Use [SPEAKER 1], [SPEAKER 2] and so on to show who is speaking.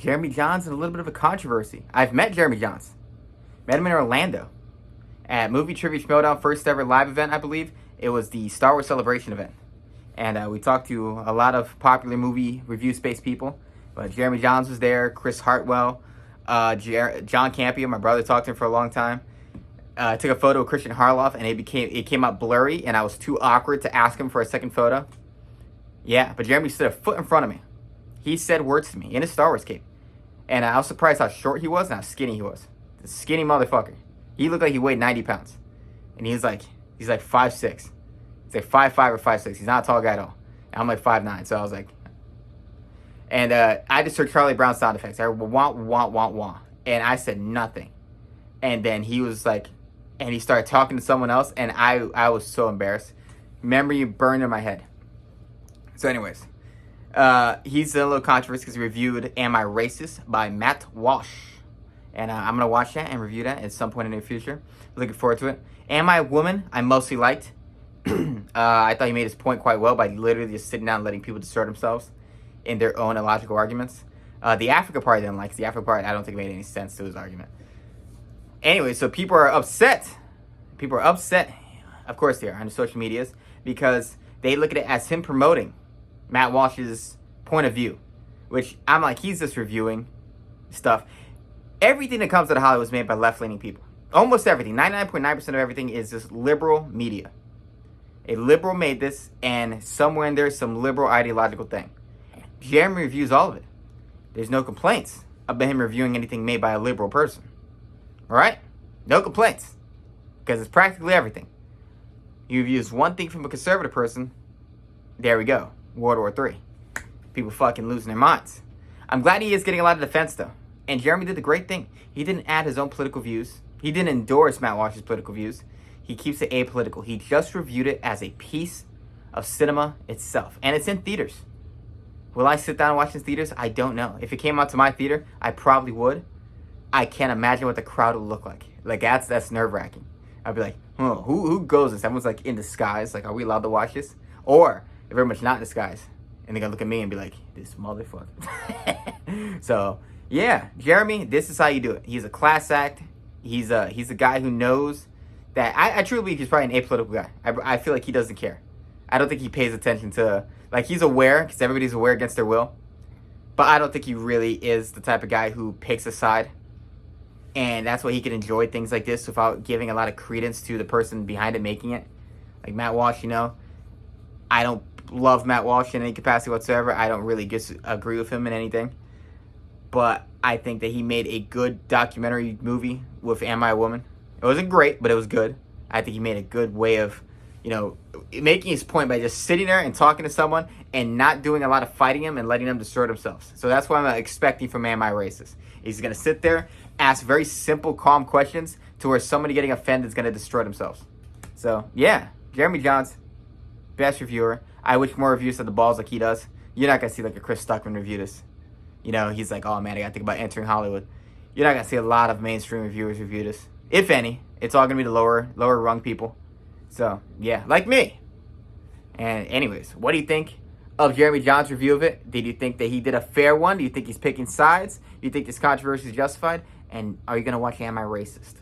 [SPEAKER 1] Jeremy Jahns in a little bit of a controversy. I've met Jeremy Jahns. Met him in Orlando at Movie Trivia Schmoedown, first ever live event, I believe. It was the Star Wars Celebration event. And we talked to a lot of popular movie review space people. But Jeremy Jahns was there, Chris Hartwell, John Campia, my brother, talked to him for a long time. I took a photo of Christian Harloff, and it came out blurry, and I was too awkward to ask him for a second photo. Yeah, but Jeremy stood a foot in front of me. He said words to me in his Star Wars cape. And I was surprised how short he was and how skinny he was. The skinny motherfucker. He looked like he weighed 90 pounds. And he's like 5'6". He's like 5'5" or 5'6". He's not a tall guy at all. And I'm like 5'9", so I was like... And I just heard Charlie Brown sound effects. I heard wah, wah, wah, wah. And I said nothing. And then he was like... And he started talking to someone else, and I was so embarrassed. Memory burned in my head. So anyways... he's in a little controversy because he reviewed Am I Racist by Matt Walsh. And I'm going to watch that and review that at some point in the future. Looking forward to it. Am I a Woman? I mostly liked. I thought he made his point quite well by literally just sitting down and letting people distort themselves in their own illogical arguments. The Africa part I didn't like, because the Africa part I don't think made any sense to his argument. Anyway, so people are upset. People are upset, of course they are, on the social medias, because they look at it as him promoting Matt Walsh's point of view, which I'm like, he's just reviewing stuff. Everything that comes out of Hollywood is made by left-leaning people. Almost everything. 99.9% of everything is just liberal media. A liberal made this, and somewhere in there is some liberal ideological thing. Jeremy reviews all of it. There's no complaints about him reviewing anything made by a liberal person. Alright? No complaints. Because it's practically everything. He reviews one thing from a conservative person. There we go. World War III. People fucking losing their minds. I'm glad he is getting a lot of defense, though. And Jeremy did the great thing. He didn't add his own political views. He didn't endorse Matt Walsh's political views. He keeps it apolitical. He just reviewed it as a piece of cinema itself. And it's in theaters. Will I sit down and watch in theaters? I don't know. If it came out to my theater, I probably would. I can't imagine what the crowd would look like. Like, that's nerve-wracking. I'd be like, who goes this? Everyone's like in disguise. Like, are we allowed to watch this? Or... very much not in disguise. And they're going to look at me and be like, this motherfucker. So, yeah. Jeremy, this is how you do it. He's a class act. He's a guy who knows that... I truly believe he's probably an apolitical guy. I feel like he doesn't care. I don't think he pays attention to... Like, he's aware, because everybody's aware against their will. But I don't think he really is the type of guy who picks a side. And that's why he can enjoy things like this without giving a lot of credence to the person behind it making it. Like Matt Walsh, you know. I don't love Matt Walsh in any capacity whatsoever. I don't really agree with him in anything. But I think that he made a good documentary movie with Am I a Woman? It wasn't great, but it was good. I think he made a good way of, making his point by just sitting there and talking to someone and not doing a lot of fighting him and letting them destroy themselves. So that's what I'm expecting from Am I Racist? He's going to sit there, ask very simple, calm questions to where somebody getting offended is going to destroy themselves. So, yeah, Jeremy Jahns, best reviewer. I wish more reviewers had the balls like he does. You're not going to see like a Chris Stuckman review this. He's like, oh man, I got to think about entering Hollywood. You're not going to see a lot of mainstream reviewers review this. If any. It's all going to be the lower rung people. So, yeah, like me. And anyways, what do you think of Jeremy Jahns' review of it? Did you think that he did a fair one? Do you think he's picking sides? Do you think this controversy is justified? And are you going to watch Am I Racist?